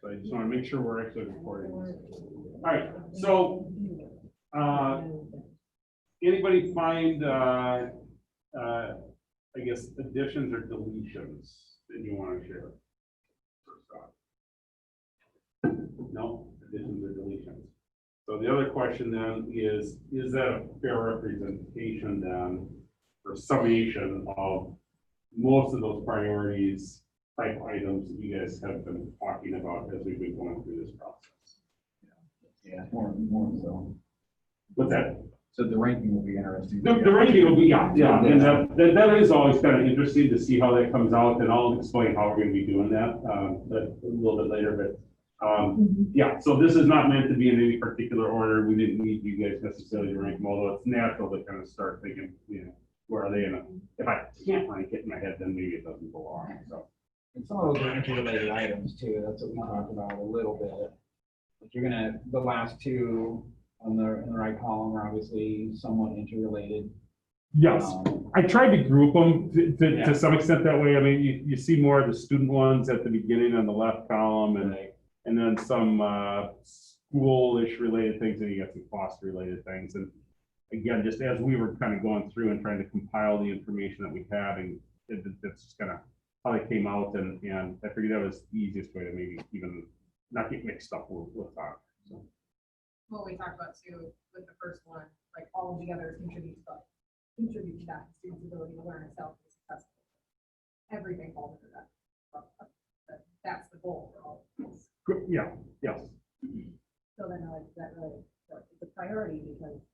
So I just want to make sure we're actually recording this. All right, so anybody find I guess additions or deletions that you want to share? No, additions or deletions. So the other question then is that a fair representation then, or summation of most of those priorities type items that you guys have been talking about as we've been going through this process? Yeah, more so. What's that? So the ranking will be interesting. The ranking will be, yeah, and that is always kind of interesting to see how that comes out, and I'll explain how we're going to be doing that, but a little bit later, but yeah, so this is not meant to be in any particular order. We didn't need you guys necessarily to rank them, although it's natural to kind of start thinking, you know, where are they in a, if I can't rank it in my head, then maybe it doesn't belong, so. And some of those are interrelated items too. That's what we talked about a little bit. But you're gonna, the last two on the right column are obviously somewhat interrelated. Yes, I tried to group them to some extent that way. I mean, you see more of the student ones at the beginning on the left column, and then some school-ish related things, and you got some cost-related things. And again, just as we were kind of going through and trying to compile the information that we had, and that's just kind of how they came out, and I figured that was the easiest way to maybe even not get mixed up with that. So. What we talked about too with the first one, like all of the others contribute to that student's ability to learn itself and be successful. Everything falls into that. That's the goal for all of this. Yeah, yes. So then that really, it's a priority because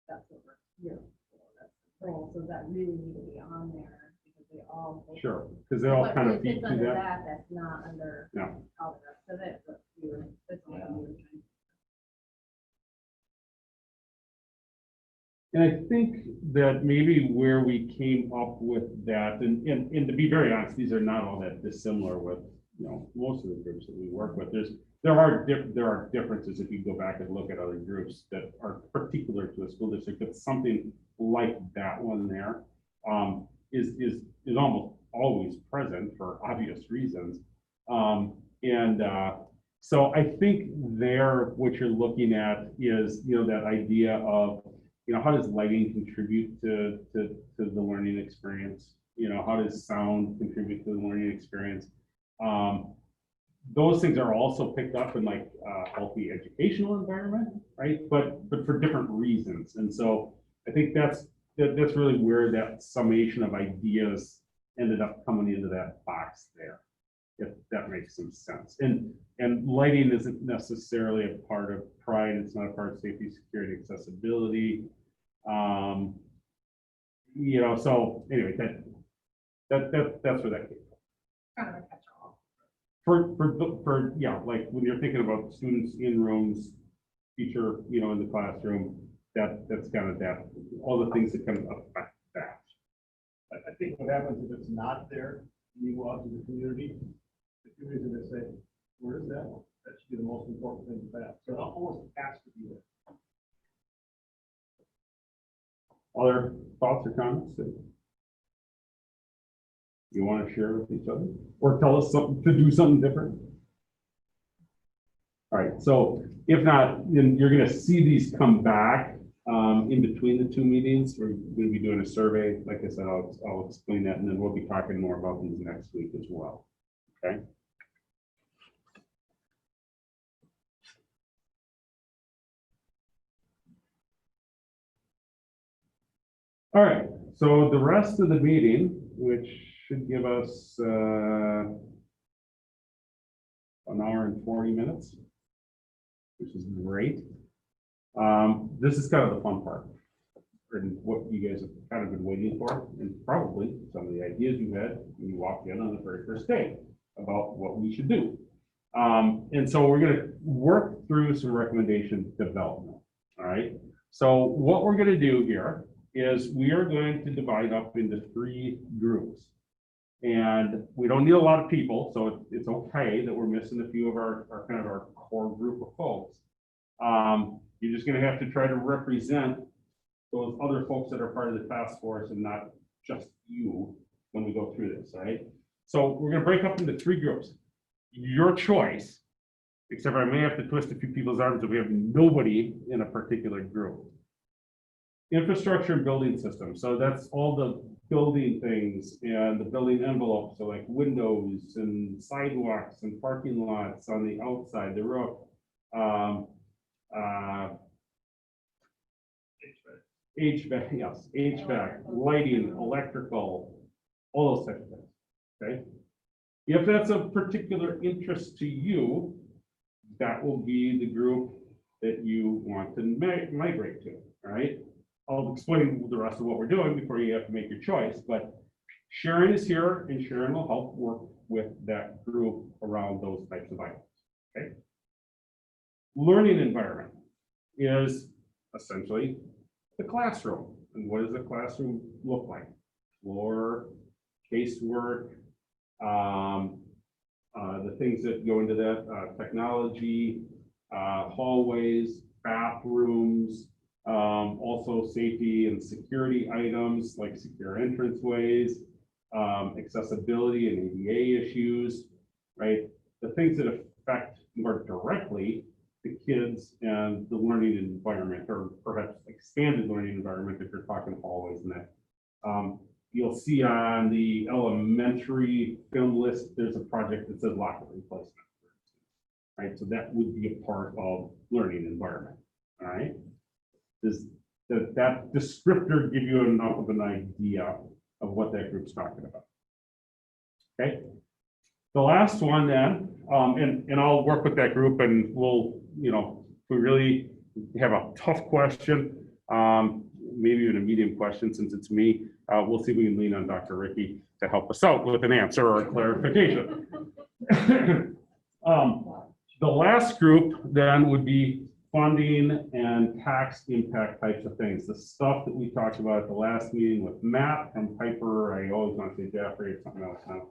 that's what we're here for. That's the goal. So that really need to be on there because they all. Sure, because they all kind of feed to that. That's not under all the rest of it, but that's all we were trying to. And I think that maybe where we came up with that, and to be very honest, these are not all that dissimilar with, you know, most of the groups that we work with. There are differences if you go back and look at other groups that are particular to a school district, but something like that one there is almost always present for obvious reasons. So I think there, what you're looking at is, you know, that idea of, you know, how does lighting contribute to the learning experience? You know, how does sound contribute to the learning experience? Those things are also picked up in like a healthy educational environment, right? But for different reasons. And so I think that's really where that summation of ideas ended up coming into that box there, if that makes some sense. And lighting isn't necessarily a part of pride. It's not a part of safety, security, accessibility. You know, so anyway, that's where that came from. Kind of a catch-all. For yeah, like when you're thinking about students in rooms, teacher, you know, in the classroom, that's kind of that, all the things that kind of affect that. I think what happens if it's not there, you go out to the community are going to say, where is that? That should be the most important thing to that. So it almost has to be there. Other thoughts or comments that you want to share with each other, or tell us something to do something different? All right, so if not, then you're going to see these come back in between the two meetings. We're going to be doing a survey. Like I said, I'll explain that, and then we'll be talking more about these next week as well. Okay. All right, so the rest of the meeting, which should give us an hour and 40 minutes, which is great. This is kind of the fun part, and what you guys have kind of been waiting for, and probably some of the ideas you had when you walked in on the very first day about what we should do. And so we're going to work through some recommendation development. All right, so what we're going to do here is we are going to divide up into 3 groups. And we don't need a lot of people, so it's okay that we're missing a few of our kind of our core group of folks. You're just going to have to try to represent those other folks that are part of the task force and not just you when we go through this, right? So we're gonna break up into 3 groups. Your choice, except I may have to twist a few people's arms if we have nobody in a particular group. Infrastructure and building systems. So that's all the building things and the building envelope. So like windows and sidewalks and parking lots on the outside, the roof. HVAC, yes, HVAC, lighting, electrical, all those types of things, okay? If that's of particular interest to you, that will be the group that you want to migrate to, all right? I'll explain the rest of what we're doing before you have to make your choice, but Sharon is here and Sharon will help work with that group around those types of items, okay? Learning environment is essentially the classroom. And what does the classroom look like? Floor, casework, the things that go into that, technology, hallways, bathrooms, also safety and security items like secure entranceways, accessibility and ADA issues, right? The things that affect more directly the kids and the learning environment, or perhaps expanded learning environment if you're talking hallways and that. You'll see on the elementary film list, there's a project that says locker replacement, right? So that would be a part of learning environment, all right? Does that descriptor give you enough of an idea of what that group's talking about? Okay. The last one then, and I'll work with that group and we'll, you know, if we really have a tough question, maybe even a medium question since it's me, we'll see if we can lean on Dr. Ricky to help us out with an answer or a clarification. The last group then would be funding and tax impact types of things. The stuff that we talked about at the last meeting with Matt and Piper, I always want to say Jeffrey or something else now.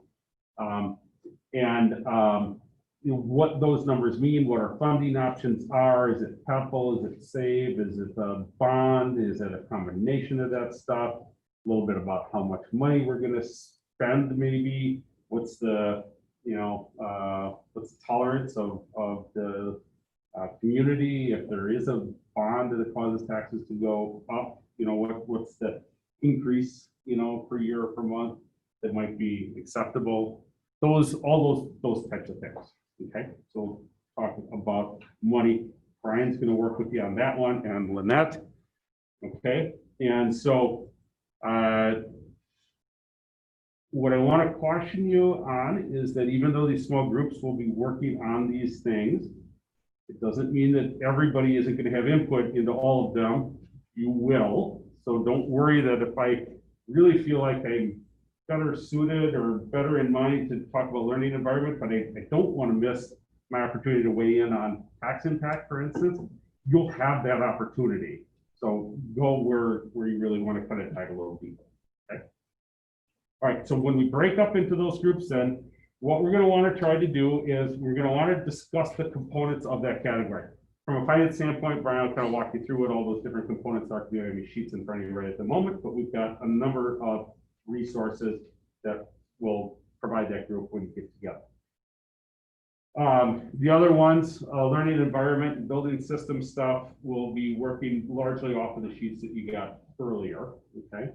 You know, what those numbers mean, what our funding options are. Is it PEPL? Is it SAVE? Is it a bond? Is it a combination of that stuff? A little bit about how much money we're going to spend, maybe. What's the, you know, what's the tolerance of the community if there is a bond that causes taxes to go up? You know, what's the increase, you know, per year or per month that might be acceptable? All those types of things. Okay, so talking about money, Brian's going to work with you on that one, and Lynette. Okay, and so what I want to caution you on is that even though these small groups will be working on these things, it doesn't mean that everybody isn't going to have input into all of them. You will, so don't worry that if I really feel like I'm better suited or better in mind to talk about learning environment, but I don't want to miss my opportunity to weigh in on tax impact, for instance. You'll have that opportunity. So go where you really want to cut it tight a little deeper. Okay. All right. So when we break up into those groups, then what we're going to want to try to do is we're going to want to discuss the components of that category. From a finance standpoint, Brian will kind of walk you through what all those different components are. We don't have any sheets in front of you right at the moment, but we've got a number of resources that will provide that group when you get together. The other ones, learning environment and building system stuff, will be working largely off of the sheets that you got earlier, okay?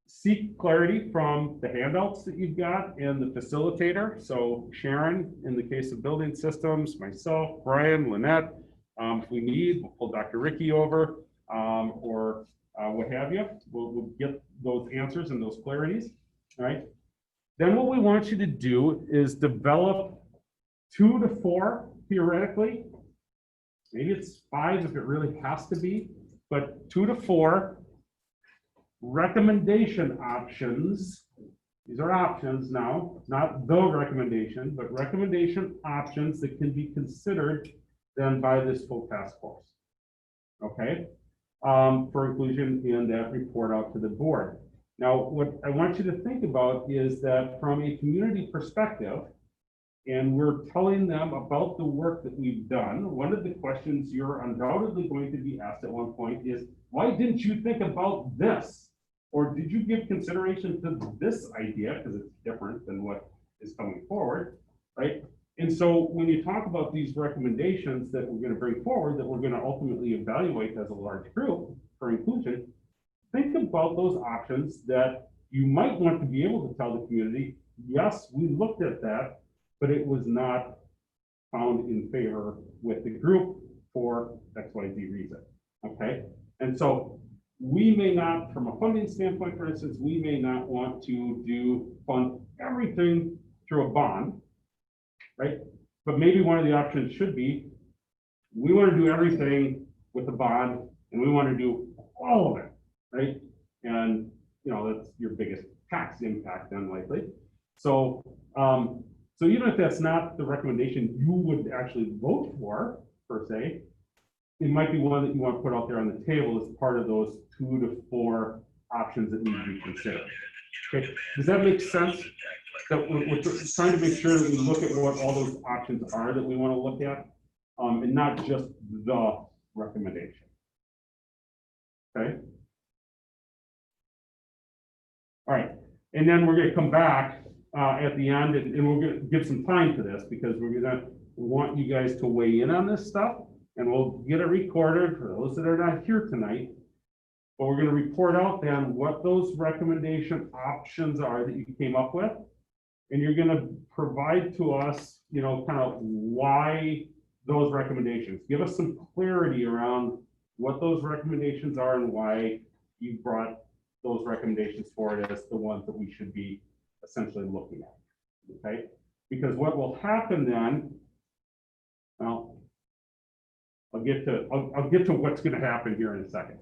Seek clarity from the handouts that you've got and the facilitator. So Sharon, in the case of building systems, myself, Brian, Lynette, if we need, we'll pull Dr. Ricky over, or what have you. We'll get those answers and those clarities, all right? Then what we want you to do is develop 2 to 4, theoretically. Maybe it's 5 if it really has to be, but 2 to 4 recommendation options. These are options now, not the recommendation, but recommendation options that can be considered then by this full task force, okay? For inclusion in that report out to the board. Now, what I want you to think about is that from a community perspective, and we're telling them about the work that we've done, one of the questions you're undoubtedly going to be asked at one point is, why didn't you think about this Or did you give consideration to this idea, because it's different than what is coming forward, right? And so when you talk about these recommendations that we're gonna bring forward, that we're gonna ultimately evaluate as a large group for inclusion, think about those options that you might want to be able to tell the community, yes, we looked at that, but it was not found in favor with the group for XYZ reason, okay? And so we may not, from a funding standpoint, for instance, we may not want to fund everything through a bond, right? But maybe one of the options should be, we want to do everything with a bond and we want to do all of it, right? And, you know, that's your biggest tax impact then likely. So, so even if that's not the recommendation you would actually vote for, per se, it might be one that you want to put out there on the table as part of those 2 to 4 options that need to be considered. Okay, does that make sense? That we're trying to make sure that we look at what all those options are that we want to look at, and not just the recommendation. Okay. All right, and then we're going to come back at the end, and we're going to give some time to this because we're going to want you guys to weigh in on this stuff, and we'll get it recorded for those that are not here tonight. But we're going to report out then what those recommendation options are that you came up with, and you're going to provide to us, you know, kind of why those recommendations. Give us some clarity around what those recommendations are and why you brought those recommendations forward as the ones that we should be essentially looking at, okay? Because what will happen then, well, I'll get to what's going to happen here in a second.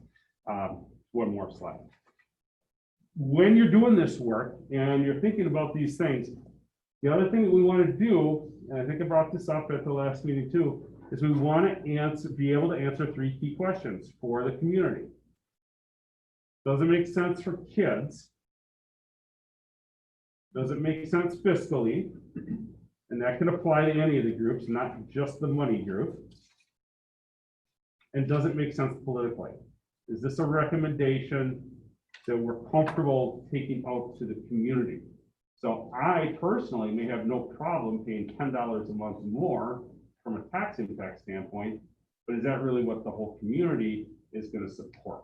One more slide. When you're doing this work and you're thinking about these things, the other thing that we want to do, and I think I brought this up at the last meeting too, is we want to be able to answer 3 key questions for the community. Does it make sense for kids? Does it make sense fiscally? And that can apply to any of the groups, not just the money group. And does it make sense politically? Is this a recommendation that we're comfortable taking out to the community? So I personally may have no problem paying $10 a month more from a tax impact standpoint, but is that really what the whole community is going to support?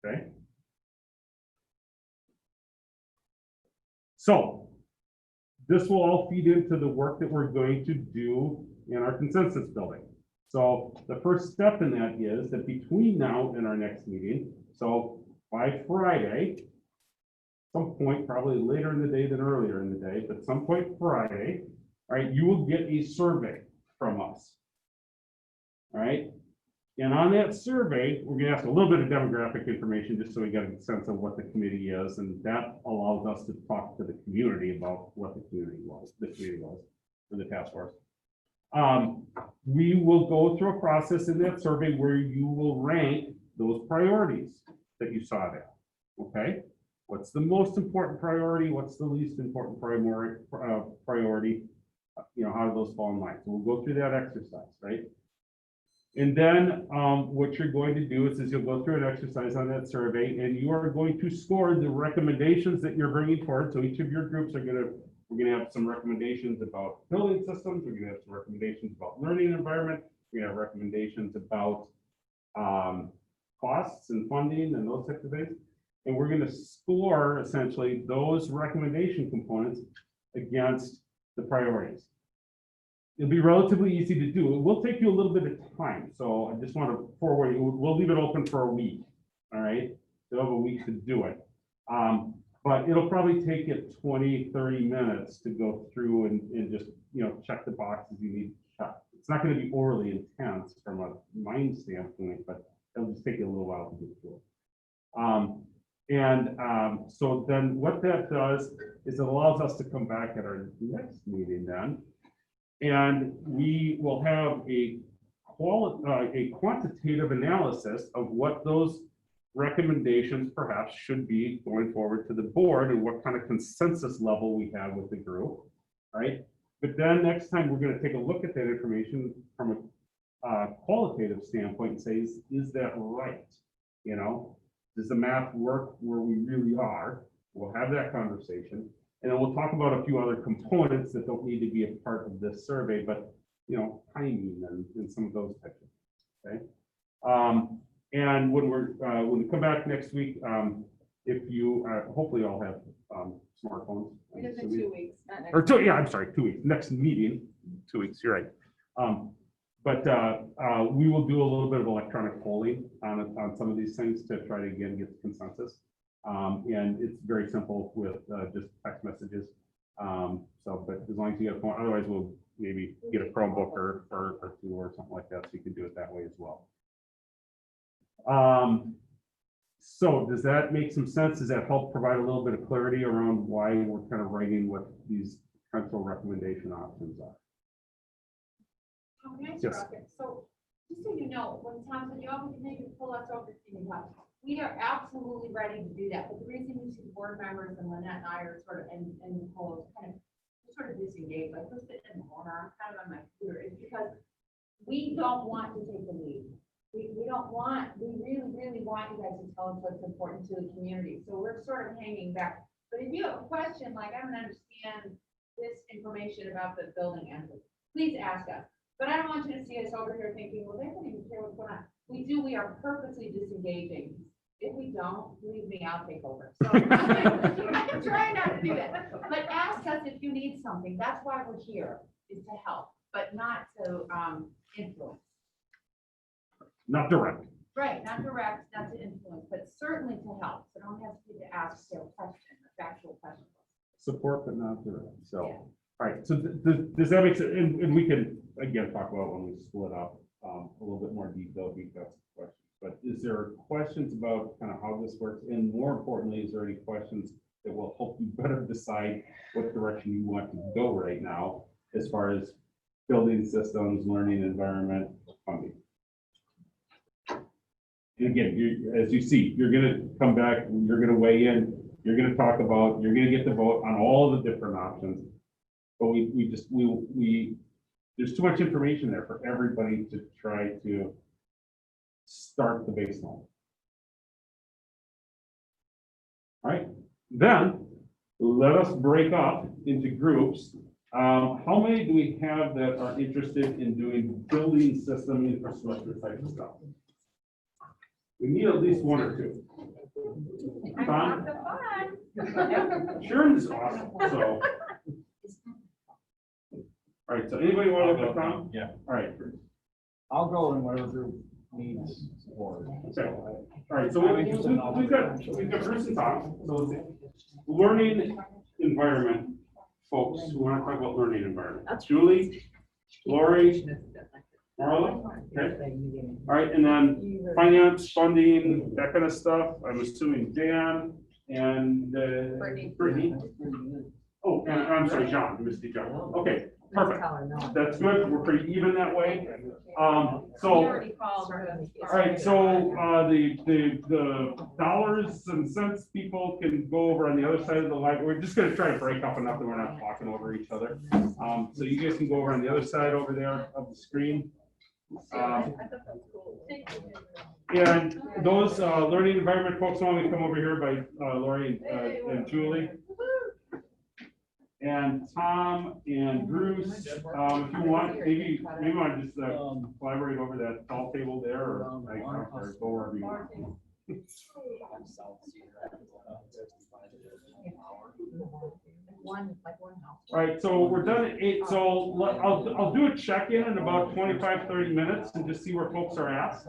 Okay. So this will all feed into the work that we're going to do in our consensus building. So the first step in that is that between now and our next meeting, so by Friday, some point, probably later in the day than earlier in the day, but some point Friday, all right, you will get a survey from us. All right. And on that survey, we're going to ask a little bit of demographic information just so we get a sense of what the committee is. And that allows us to talk to the community about what the community was for the task force. We will go through a process in that survey where you will rank those priorities that you saw there. Okay. What's the most important priority? What's the least important priority? You know, how do those fall in line? So we'll go through that exercise, right? And then what you're going to do is you'll go through an exercise on that survey, and you are going to score the recommendations that you're bringing forward. So each of your groups are we're going to have some recommendations about building systems. We're going to have some recommendations about learning environment. We're going to have recommendations about costs and funding and those types of things. And we're going to score essentially those recommendation components against the priorities. It'll be relatively easy to do. It will take you a little bit of time. So I just want to forward you. We'll leave it open for a week. All right. You'll have a week to do it. But it'll probably take you 20, 30 minutes to go through and just, you know, check the boxes you need to check. It's not going to be overly intense from a mind standpoint, but it'll just take you a little while to get through it. So then what that does is it allows us to come back at our next meeting then, and we will have a quantitative analysis of what those recommendations perhaps should be going forward to the board and what kind of consensus level we have with the group, right? But then next time we're going to take a look at that information from a qualitative standpoint and say, is that right? You know, Does the math work where we really are? We'll have that conversation. And then we'll talk about a few other components that don't need to be a part of this survey, but, you know, timing and some of those types of things, okay? And when when we come back next week, if you, hopefully all have smartphones. I'm It is in assuming. 2 weeks, not next Or week. 2, yeah, I'm sorry, 2 weeks, next meeting, 2 weeks, you're right. But we will do a little bit of electronic polling on some of these things to try to, again, get consensus. And it's very simple with just text messages. So, but as long as you get a phone, otherwise we'll maybe get a Chromebook or two or something like that, so you can do it that way as well. So does that make some sense? Does that help provide a little bit of clarity around why we're kind of writing what these potential recommendation options are? Can I Yes. interrupt it? So, just so you know, when Tom said you always need to pull us over to the top, we are absolutely ready to do that. But the reason you see the board members and Lynette and I are sort of, and Nicole is kind of, sort of disengaged, like we're sitting in the corner, I'm kind of on my computer, is because we don't want to take the lead. We don't want, we really, really want you guys to tell us what's important to the community. So we're sort of hanging back. But if you have a question, like I don't understand this information about the building entrance, please ask us. But I don't want you to see us over here thinking, well, they don't even care what's going on. We are purposely disengaging. If we don't, believe me, I'll take over. So I'm trying not to do that. But ask us if you need something. That's why we're here, is to help, but not to influence. Not direct. Right, not direct, not to influence, but certainly to help. So don't hesitate to ask a question, a factual question. Support, but not direct. So, Yeah. all right. So does that make sense? And we can, again, talk about when we split up a little bit more detail if you've got some questions. But is there questions about kind of how this works? And more importantly, is there any questions that will help you better decide what direction you want to go right now as far as building systems, learning environment, funding? And again, as you see, you're going to come back, you're going to weigh in, you're going to talk about, you're going to get the vote on all the different options. But there's too much information there for everybody to try to start the baseline. All right, then let us break up into groups. How many do we have that are interested in doing building system infrastructure type of stuff? We need at least one or two. Tom? Sharon is awesome, so. All right, so anybody want to look at Tom? Yeah. All right, I'll go in whatever group needs support. okay. All right, so we've got Bruce and Tom. So let's see. Learning environment, folks who want to talk about learning environment. Julie, Lori, Marla, okay. All right, and then finance, funding, that kind of stuff. I'm assuming Dan and Brittany. Oh, and I'm sorry, John, Misty John. Okay, perfect. That's good. We're pretty even that way. So, all right, so the dollars and cents people can go over on the other side of the line. We're just gonna try to break up enough that we're not talking over each other. So you guys can go over on the other side over there of the screen. And those learning environment folks want to come over here by Lori and Julie. And Tom and Bruce, if you want, maybe want to just collaborate over that tall table there, or go wherever you want. All right, so we're done at 8. So I'll do a check-in in about 25-30 minutes and just see where folks are at.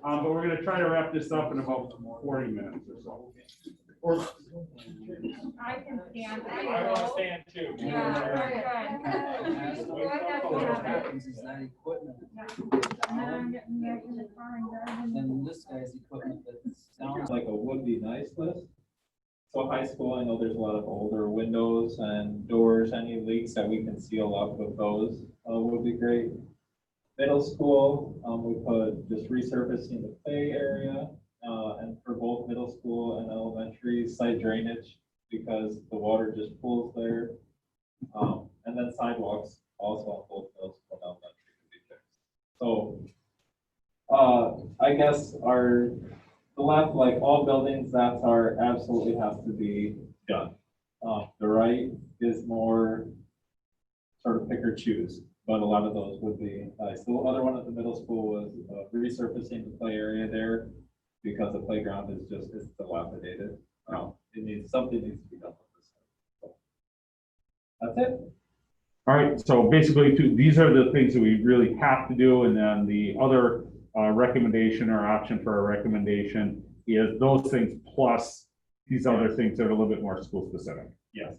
But we're going to try to wrap this up in about 40 minutes or so. Or I can stand. I want to stand too. Yeah, very good. What happens is that equipment, then this guy's equipment that sounds like Like a would be nice list. So high school, I know there's a lot of older windows and doors, any leaks that we can seal up with those would be great. Middle school, we put just resurfacing the play area, and for both middle school and elementary, site drainage, because the water just pools there. And then sidewalks also on both middle school and elementary can be fixed. So I guess the left, like all buildings, that's our absolutely has to be done. The right is more sort of pick or choose, but a lot of those would be, so the other one at the middle school was resurfacing the play area there because the playground is just, it's dilapidated. Something needs to be done with this. So, that's it. All right, so basically, these are the things that we really have to do, and then the other recommendation or option for a recommendation is those things plus these other things that are a little bit more school specific. Yes.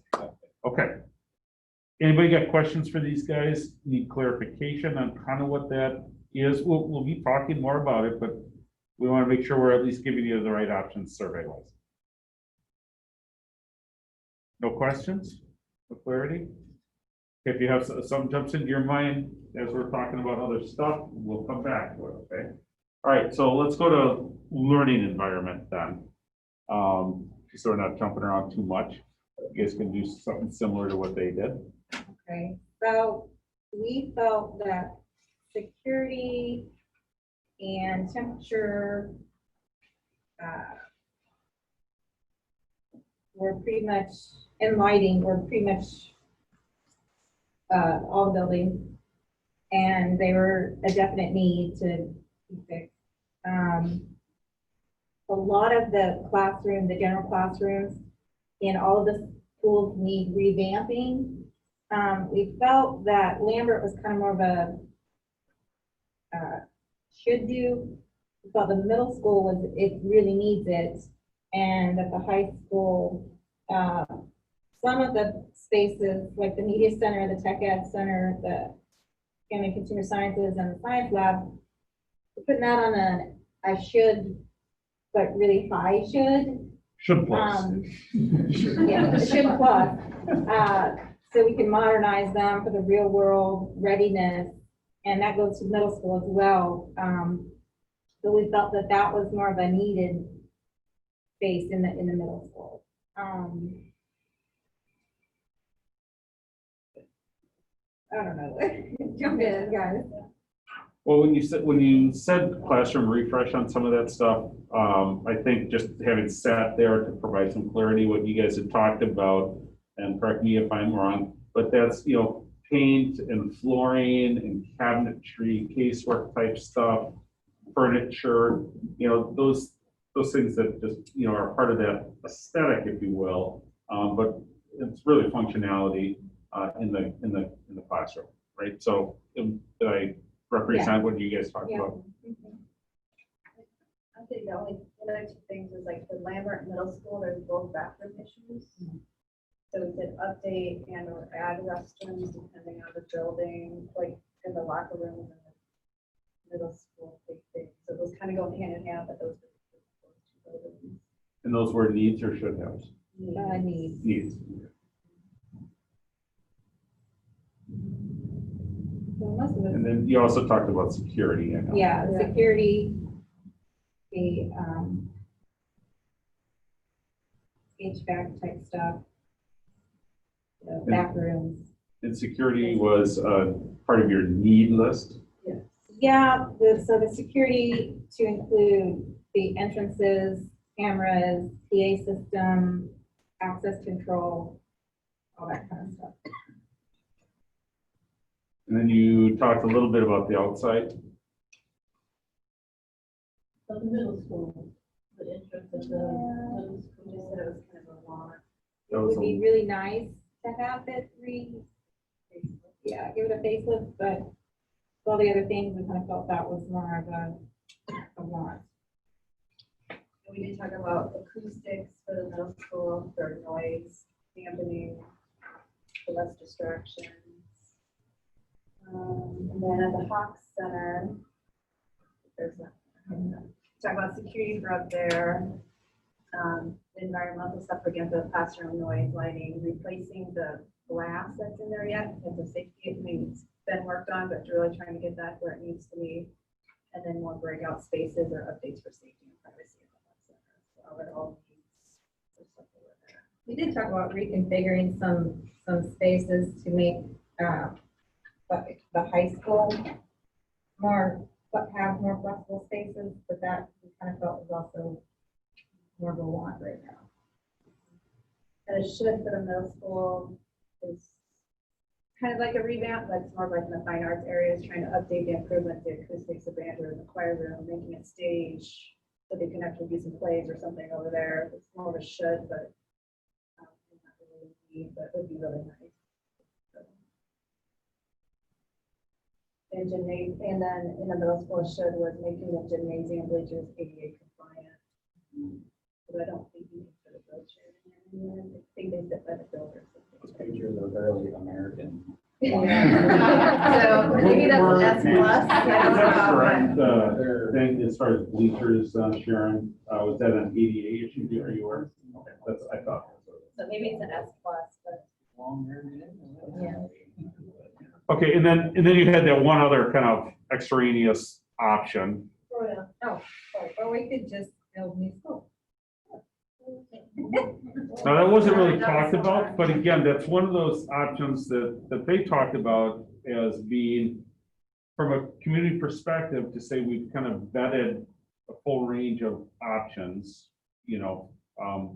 Okay. Anybody got questions for these guys? Need clarification on kind of what that is? We'll be talking more about it, but we want to make sure we're at least giving you the right options survey-wise. No questions? No clarity? If you have something jumps into your mind as we're talking about other stuff, we'll come back to it, okay? All right, so let's go to learning environment then. So we're not jumping around too much. You guys can do something similar to what they did. Okay, so we felt that security and temperature were pretty much, and lighting were pretty much all the buildings, and they were a definite need to be fixed. A lot of the classroom, the general classrooms in all of the schools need revamping. We felt that Lambert was kind of more of a should do. We felt the middle school was, it really needs it. And at the high school, some of the spaces, like the media center, the tech ed center, the family and consumer sciences and the science lab, we're putting that on a should, but really high should. Should plus. Yeah, the should plus. So we can modernize them for the real world readiness. And that goes to middle school as well. So we felt that that was more of a needed space in the middle school. I don't know. Jump in, guys. Well, when you said classroom refresh on some of that stuff, I think just having sat there to provide some clarity, what you guys had talked about, and correct me if I'm wrong, but that's, paint and flooring and cabinetry, casework type stuff, furniture, those things that just, are part of that aesthetic, if you will. But it's really functionality in the classroom, right? So did I represent what you guys talked Yeah. about? I think the only other two things is like the Lambert Middle School, there's both bathroom issues. So we could update and or add restrooms depending on the building, like in the locker rooms and the middle school, big thing. So those kind of go hand in hand, but those are the two buildings. And those were needs or should have? Needs. Needs. So most of it, And then you also talked about security. I know. yeah, security, the HVAC type stuff, the bathrooms. And security was part of your need list. Yeah, so the security to include the entrances, cameras, PA system, access control, all that kind of stuff. And then you talked a little bit about the outside. So the middle school, the entrance of the middle school, you said it was kind of a lot. It would be really nice to have it give it a facelift, but all the other things, we kind of felt that was more of a want. And we did talk about acoustics for the middle school, for noise, dampening, for less distractions. And then at the Hawks Center, there's that. Talk about security for up there, environmental stuff against the classroom noise, lighting, replacing the glass that's in there yet, because the safety, it's been worked on, but really trying to get that where it needs to be. And then more breakout spaces or updates for safety and privacy at the Hawks Center. So it all needs for stuff over there. We did talk about reconfiguring some spaces to make the high school have more flexible spaces, but that we kind of felt was also more of a want right now. And a should for the middle school is kind of like a revamp, but it's more like in the fine arts areas, trying to update the improvements, the acoustics, the band room, the choir room, making it stage, so they can actually do some plays or something over there. It's more of a should, but not really a need, but it would be really nice. And gymnasium, and then in the middle school, should was making the gymnasium bleachers ADA compliant. But I don't think you can put a wheelchair in there. I think they sit by the door or Those something. pictures are very American. So maybe that's We're- S plus. I don't That's know, correct. They're- Thing as far as bleachers, Sharon, was that an ADA issue? Are you aware? Okay, that's, I thought. So maybe it's an S plus, but Longer. Yeah. Okay, and then you had that one other kind of extraneous option. Oh, or we could just build new school. Now, that wasn't really talked about, but again, that's one of those options that they talked about as being, from a community perspective, to say we've kind of vetted a full range of options, you know,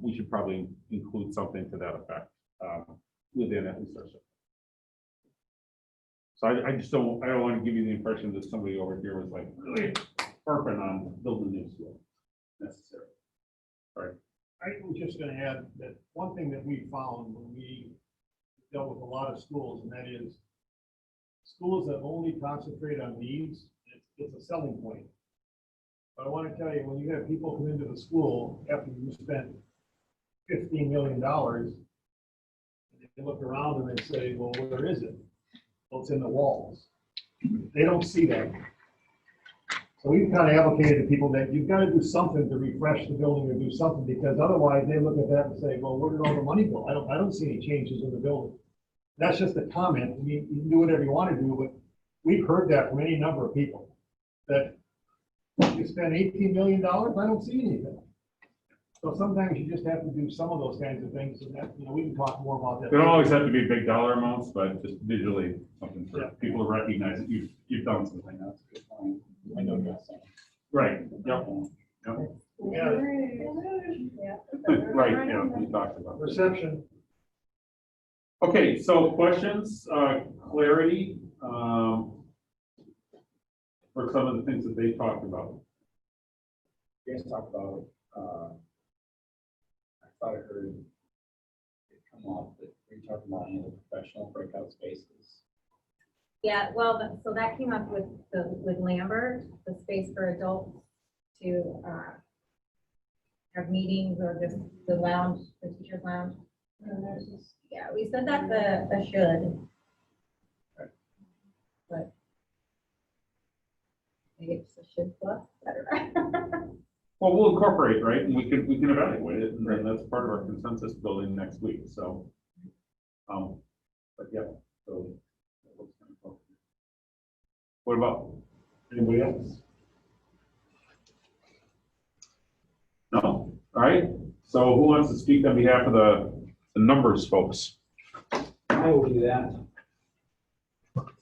we should probably include something to that effect within it. So I just don't, I don't want to give you the impression that somebody over here was like really harping on building a new school necessarily. Sorry. I was just gonna add that one thing that we found when we dealt with a lot of schools, and that is schools that only concentrate on needs, it's a selling point. But I want to tell you, when you have people come into the school after you spent $15 million, they look around and they say, well, where is it? Well, it's in the walls. They don't see that. So we've kind of advocated to people that you've got to do something to refresh the building or do something, because otherwise they look at that and say, well, where did all the money go? I don't see any changes in the building. That's just a comment. I mean, you can do whatever you want to do, but we've heard that from any number of people, that you spend $18 million, I don't see anything. So sometimes you just have to do some of those kinds of things, and that, you know, we can talk more about that. They don't always have to be big dollar amounts, but just visually something for Yeah. people to recognize that you've done something. That's a good point. Window dressing. Right, yep, Yeah. yeah. right, yeah, we talked about that. Reception. Okay, so questions, clarity, for some of the things that they talked about. You guys talked about, I thought I heard it come up, that we talked about any of the professional breakout spaces. Yeah, well, so that came up with Lambert, the space for adults to have meetings, or just the lounge, the teacher's lounge. Yeah, we said that's a should. But maybe it's a should plus, better. Well, we'll incorporate, right, and we can evaluate it, and then that's part of our consensus building next week, so. But yeah, so. that looks kind of cool. What about anybody else? No, all right, so who wants to speak on behalf of the numbers folks? I will do that.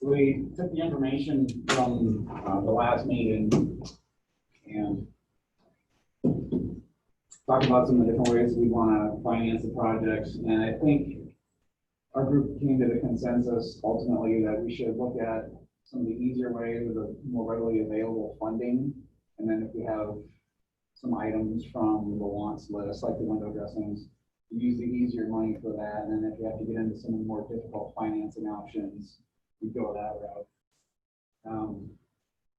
We took the information from the last meeting and talked about some of the different ways we want to finance the projects. And I think our group came to the consensus ultimately that we should look at some of the easier ways of the more readily available funding. And then if we have some items from the wants list, like the window dressings, use the easier money for that. And then if you have to get into some of the more difficult financing options, we go that route.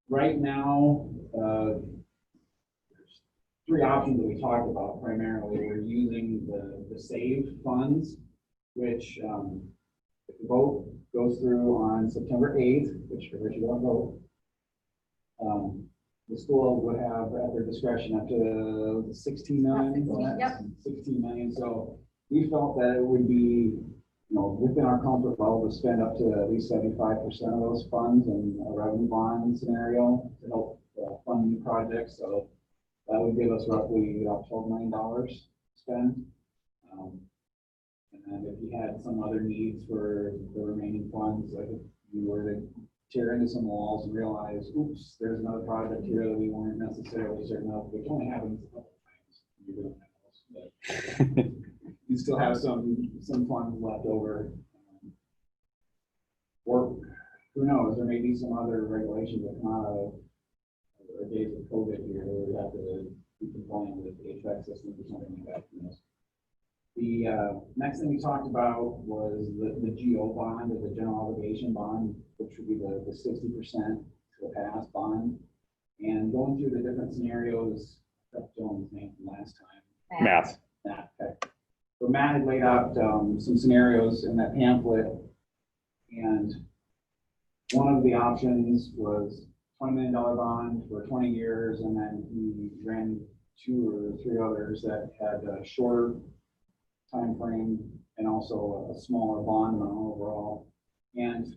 Right now, there's three options that we talked about primarily. We're using the SAVE funds, which if the vote goes through on September 8th, which for which you don't vote, the school would have at their discretion up to 16 million. 16, yep. 16 million. So we felt that it would be, you know, within our comfort level to spend up to at least 75% of those funds in a revenue bond scenario to help fund new projects. So that would give us roughly about $12 million to spend. And then if you had some other needs for the remaining funds, like if you were to tear into some walls and realize, oops, there's another project here that we weren't necessarily certain of, which only happens a couple times. You're doing that, but you still have some funds left over. Or who knows, there may be some other regulations that come out of the days of COVID here, where we have to be compliant with HVAC systems or something like that. Who knows? The next thing we talked about was the GO bond, or the general obligation bond, which would be the 60% to the pass bond. And going through the different scenarios, I forgot Joan's name from last time. Math. Matt, okay. So Matt had laid out some scenarios in that pamphlet, and one of the options was $20 million bond for 20 years, and then he ran 2 or 3 others that had a shorter time frame and also a smaller bond amount overall. And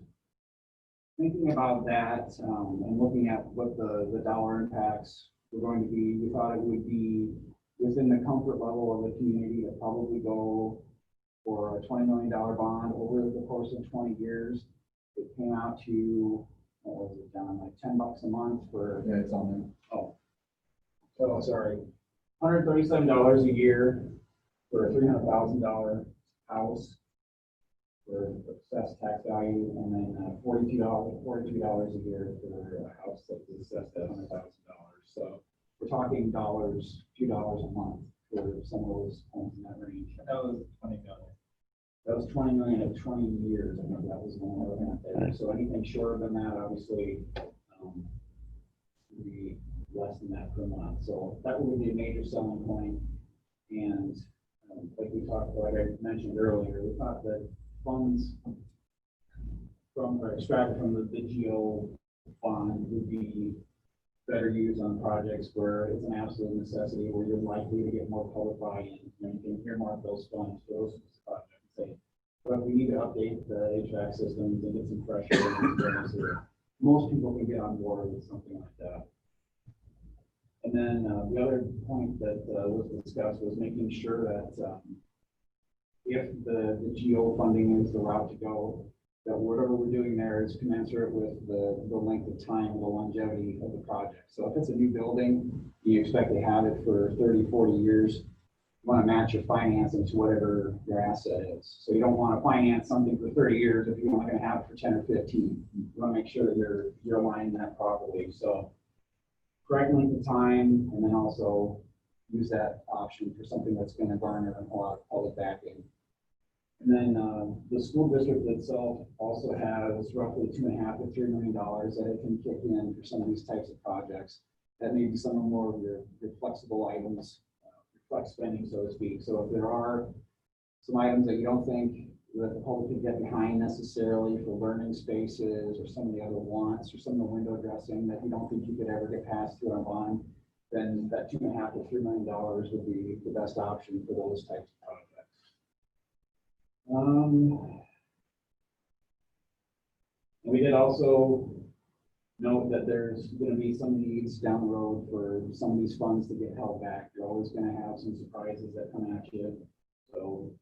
thinking about that and looking at what the dollar impacts were going to be, we thought it would be within the comfort level of the community to probably go for a $20 million bond over the course of 20 years. It came out to, what was it, John, like $10 a month for. Yeah, it's on Oh, sorry, $137 a year for a $300,000 house for assessed tax value, and then $42 a year for a house that's assessed at $100,000. So we're talking dollars, $2 a month for some of those homes in that range. That was 20 million. That was 20 million at 20 years. I remember that was one we're looking at there. So anything shorter than that, obviously, would be less than that per month. So that would be a major selling point. And like we talked about, like I mentioned earlier, we thought that funds from or extracted from the GO fund would be better used on projects where it's an absolute necessity, where you're likely to get more public buy-in, and you can earmark those funds for those projects. But we need to update the HVAC systems and get some fresh air, so most people can get on board with something like that. And then the other point that was discussed was making sure that if the GO funding is the route to go, that whatever we're doing there is commensurate with the length of time, the longevity of the project. So if it's a new building, you expect to have it for 30, 40 years, you want to match your financing to whatever your asset is. So you don't want to finance something for 30 years if you're only going to have it for 10 or 15. You want to make sure that you're aligning that properly. So correct length of time, and then also use that option for something that's going to garner a lot of public backing. And then the school district itself also has roughly $2.5 to $3 million that it can kick in for some of these types of projects. That may be some of more of your flexible items, flex spending, so to speak. So if there are some items that you don't think that the public can get behind necessarily for learning spaces or some of the other wants or some of the window dressing that you don't think you could ever get passed through on bond, then that $2.5 to $3 million would be the best option for those types of projects. We did also note that there's going to be some needs down the road for some of these funds to get held back. You're always going to have some surprises that come at you. So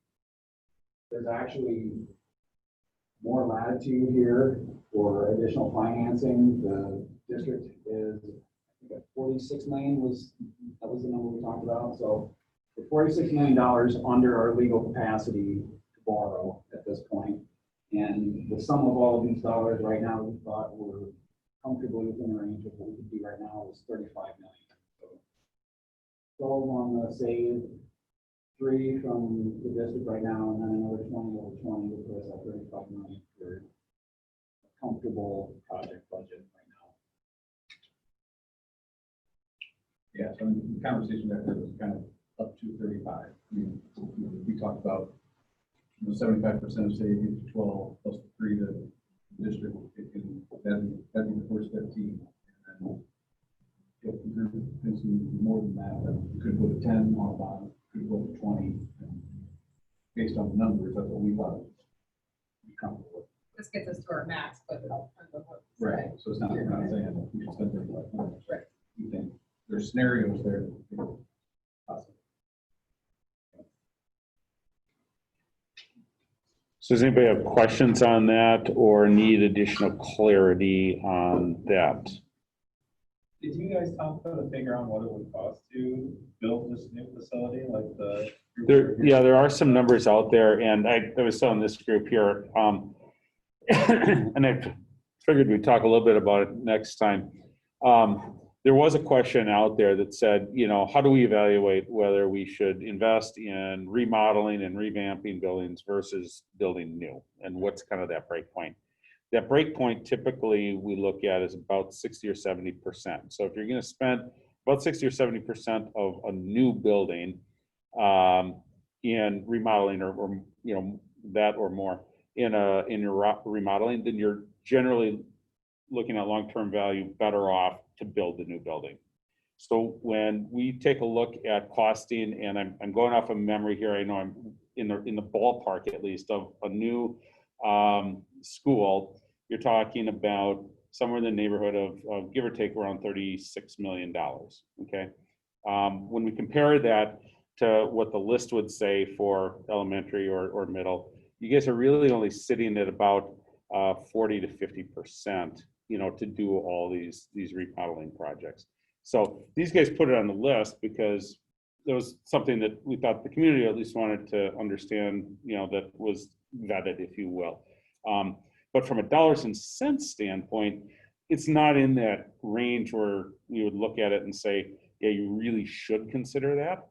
there's actually more latitude here for additional financing. The district is, I think, at 46 million that was the number we talked about. So we're $46 million under our legal capacity to borrow at this point. And the sum of all of these dollars right now, we thought were comfortably within the range of what we could do right now is 35 million. So on the save 3 from the district right now, and then another 20 over 20 would put us at 35 million for a comfortable project budget right now. Yeah, so the conversation that there was kind of up to 35. I mean, we talked about 75% of savings, 12 plus 3 to the district. That'd be the first 15. And then if you're thinking more than that, then you could go to 10 on a bond, could go to 20. And based on the numbers, that's what we thought we'd be comfortable with. This gets us to our max, but it all depends on what. Right. So it's not, we're not saying we should spend 35. Right. We think there's scenarios there. Possible. So does anybody have questions on that or need additional clarity on that? Did you guys talk about a figure on what it would cost to build this new facility, like the? Yeah, there are some numbers out there, and I was telling this group here, and I figured we'd talk a little bit about it next time. There was a question out there that said, you know, how do we evaluate whether we should invest in remodeling and revamping buildings versus building new? And what's kind of that break point? That break point typically we look at is about 60 or 70%. So if you're going to spend about 60 or 70% of a new building in remodeling or you know, that or more in your remodeling, then you're generally looking at long-term value better off to build the new building. So when we take a look at costing, and I'm going off of memory here, I know I'm in the ballpark at least of a new school, you're talking about somewhere in the neighborhood of give or take around $36 million. Okay, when we compare that to what the list would say for elementary or middle, you guys are really only sitting at about 40 to 50%, you know, to do all these remodeling projects. So these guys put it on the list because there was something that we thought the community at least wanted to understand, you know, that was vetted, if you will. But from a dollars and cents standpoint, it's not in that range where you would look at it and say, yeah, you really should consider that.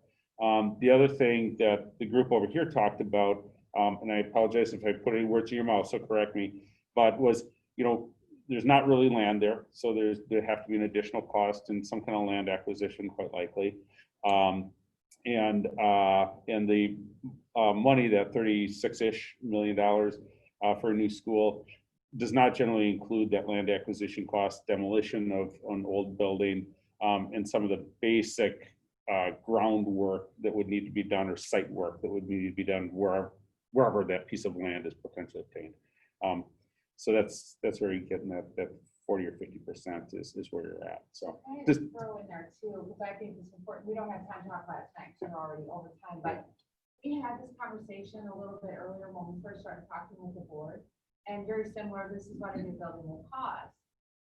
The other thing that the group over here talked about, and I apologize if I put any words in your mouth, so correct me, but was, you know, there's not really land there, so there have to be an additional cost and some kind of land acquisition, quite likely. And the money, that $36-ish million for a new school, does not generally include that land acquisition cost, demolition of an old building, and some of the basic groundwork that would need to be done, or site work that would need to be done wherever that piece of land is potentially obtained. So that's where you're getting that 40 or 50% is where you're at. So I just just throw in there too, because I think it's important. We don't have time to talk about it tonight, so we're already over time, but we had this conversation a little bit earlier when we first started talking with the board, and very similar, this is what a new building will cost.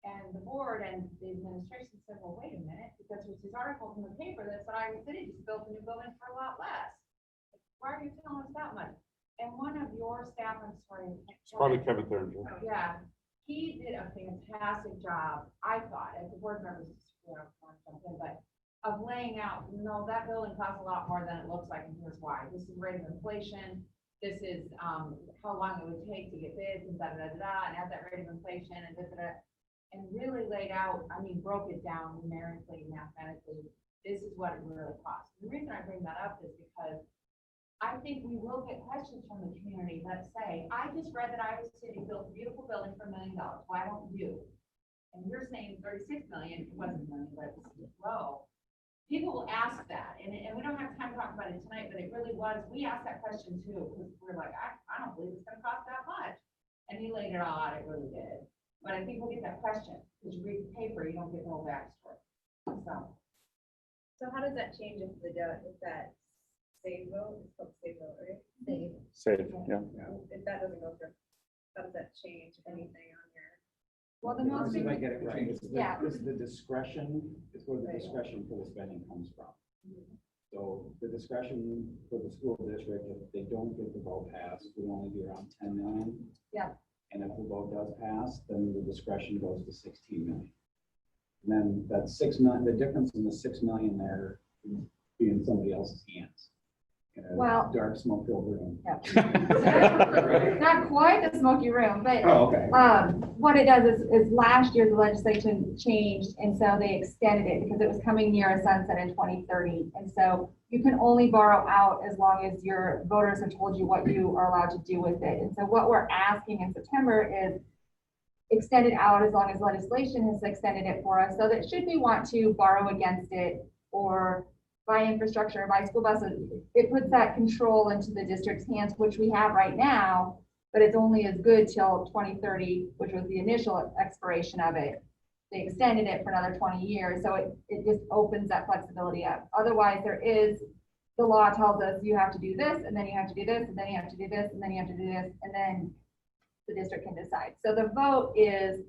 And the board and the administration said, well, wait a minute, because there's these articles in the paper that said Iowa City just built a new building for a lot less. Why are you telling us that much? And one of your staff, I'm sorry. it's probably Kevin Thurman. Yeah, he did a fantastic job, I thought, as the board members, you know, something, but of laying out, no, that building costs a lot more than it looks like, and here's why. This is rate of inflation. This is how long it would take to get bids and and at that rate of inflation and and really laid out, I mean, broke it down numerically, mathematically. This is what it really costs. The reason I bring that up is because I think we will get questions from the community that say, I just read that Iowa City built a beautiful building for $1 million. Why don't you? And you're saying 36 million, it wasn't million, but it was low. People will ask that, and we don't have time to talk about it tonight, but it really was, we asked that question too, because we're like, I don't believe it's gonna cost that much. And he laid it all out, it really did. But I think we'll get that question, because you read the paper, you don't get no backstory. So how does that change if that save vote, it's called save vote, right? Safe, yeah. If that doesn't go through, how does that change anything on your? Well, the most. If I get it right, Yeah. this is the discretion, is where the discretion for the spending comes from. So the discretion for the school district, if they don't get the vote passed, would only be around 10 million. Yeah. And if the vote does pass, then the discretion goes to 16 million. And then that 6 million, the difference in the 6 million there is in somebody else's hands. In a Well- dark smoke-filled room. Not quite the smoky room, but Oh, okay. what it does is last year the legislation changed, and so they extended it because it was coming near a sunset in 2030. And so you can only borrow out as long as your voters have told you what you are allowed to do with it. And so what we're asking in September is extended out as long as legislation has extended it for us, so that should we want to borrow against it or buy infrastructure or buy school buses, it puts that control into the district's hands, which we have right now, but it's only as good till 2030, which was the initial expiration of it. They extended it for another 20 years, so it just opens that flexibility up. Otherwise, there is the law tells us you have to do this, and then you have to do this, and then you have to do this, and then you have to do this, and then the district can decide. So the vote is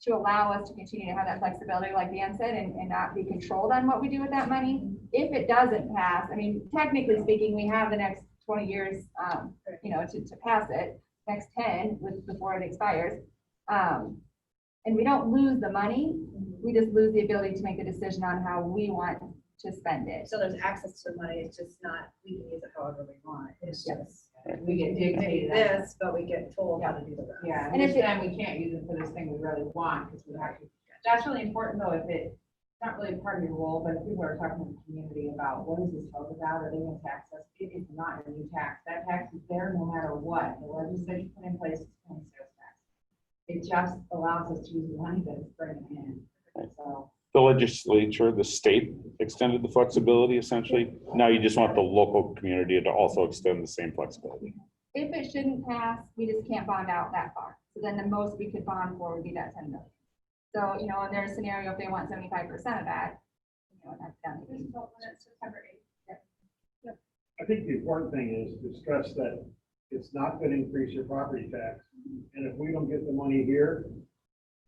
to allow us to continue to have that flexibility, like Dan said, and not be controlled on what we do with that money. If it doesn't pass, I mean, technically speaking, we have the next 20 years, you know, to pass it, next 10 before it expires. And we don't lose the money, we just lose the ability to make a decision on how we want to spend it. So there's access to the money, it's just not, we can use it however we want, it's just. We get Maybe dictated. this, but we get told how to do the rest. Yeah, And and if this time we can't use it for this thing we really want, because we have to. That's really important though, if it's not really part of your role, but if people are talking to the community about what is this vote about, are they going to tax us? It is not a new tax. That tax is there no matter what. The legislature put in place is county sales tax. It just allows us to use the money that it's bringing in. So. The legislature, the state extended the flexibility essentially. Now you just want the local community to also extend the same flexibility. If it shouldn't pass, we just can't bond out that far. So then the most we could bond for would be that 10 million. So, you know, in their scenario, if they want 75% of that, you know, that's done. September 8th. I think the important thing is to stress that it's not gonna increase your property tax. And if we don't get the money here,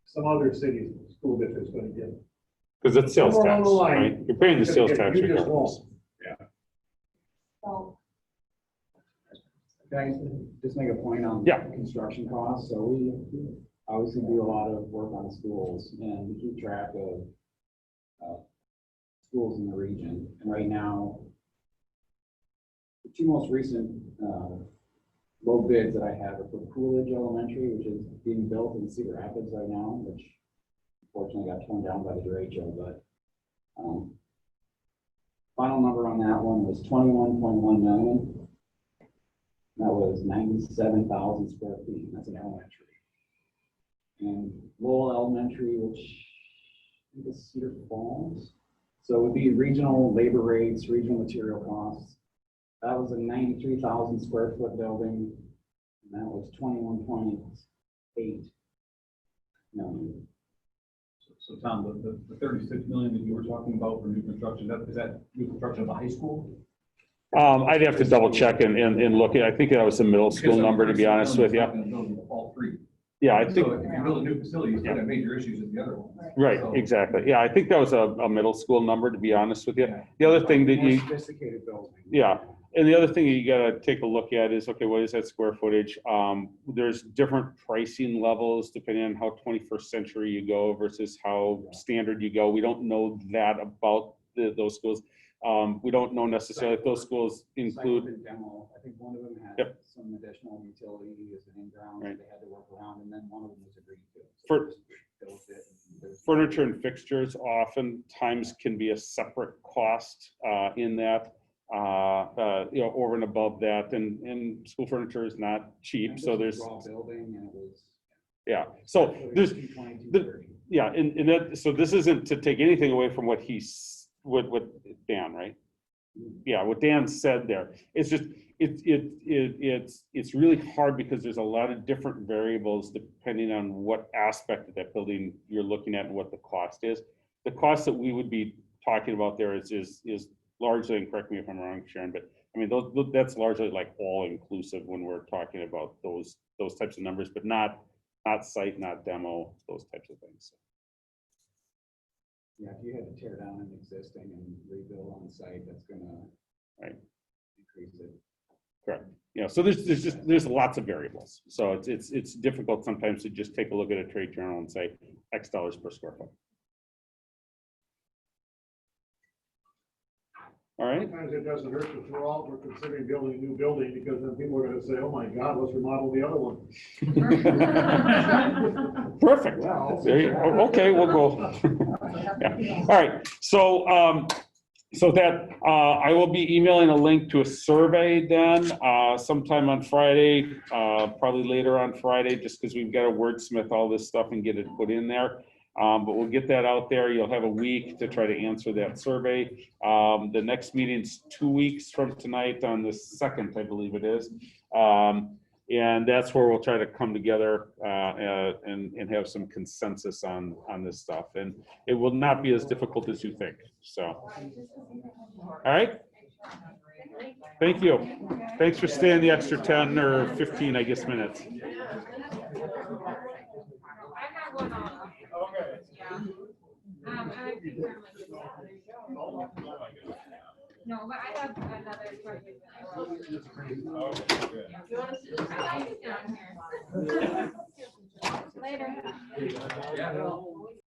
some other city's school district's gonna get it. Because it's sales Somewhere along tax, the line, right? You're paying the sales tax You just regardless. won't. So Can I just make a point on Yeah. construction costs? So we obviously do a lot of work on schools and we keep track of schools in the region. And right now, the two most recent low bids that I have are for Coolidge Elementary, which is being built in Cedar Rapids right now, which unfortunately got torn down by the derecho, but final number on that one was 21.1 million. That was 97,000 square feet, and that's an elementary. And Lowell Elementary, which I think is Cedar Falls. So it would be regional labor rates, regional material costs. That was a 93,000 square foot building, and that was 21.8 million. So Tom, the 36 million that you were talking about for new construction, is that new construction of the high school? I'd have to double check and look at, I think that was the middle school number, to be honest with you. All three. Yeah, I think, So if you build a new facility, you still have major issues with the other ones. right, So- exactly. Yeah, I think that was a middle school number, to be honest with you. The other thing that More you, sophisticated building. yeah. And the other thing you gotta take a look at is, okay, what is that square footage? There's different pricing levels depending on how 21st century you go versus how standard you go. We don't know that about those schools. We don't know necessarily if those schools include, Site and demo. I think one of them had Yep. some additional utility as an in-ground Right. that they had to work around, and then one of them was agreed to. So For- they just built it and there's- furniture and fixtures oftentimes can be a separate cost in that. You know, over and above that, and school furniture is not cheap, and so this there's, was raw building and it was. yeah, so there's, 220, the- 230. yeah, and that, so this isn't to take anything away from what what Dan, right? Yeah, what Dan said there, it's just, it's really hard because there's a lot of different variables depending on what aspect of that building you're looking at and what the cost is. The cost that we would be talking about there is largely, and correct me if I'm wrong, Sharon, but I mean, that's largely like all inclusive when we're talking about those types of numbers, but not site, not demo, those types of things. Yeah, if you had to tear down an existing and rebuild on site, that's gonna. Right. Increase it. Correct. Yeah, so there's lots of variables. So it's difficult sometimes to just take a look at a trade journal and say X dollars per square foot. All right. Sometimes it doesn't hurt to throw out, we're considering building a new building, because then people are gonna say, oh my God, let's remodel the other one. Perfect. Well, There you, okay, we'll go. Yeah. All right, so that, I will be emailing a link to a survey then, sometime on Friday, probably later on Friday, just because we've got to wordsmith all this stuff and get it put in there. But we'll get that out there. You'll have a week to try to answer that survey. The next meeting's 2 weeks from tonight on the 2nd, I believe it is. And that's where we'll try to come together and have some consensus on this stuff. And it will not be as difficult as you think. So, all right. Thank you. Thanks for staying the extra 10 or 15, I guess, minutes. I have one on. Okay. Yeah. I think we're no, but I have another question. You want to see? I like it down here. Later. Yeah.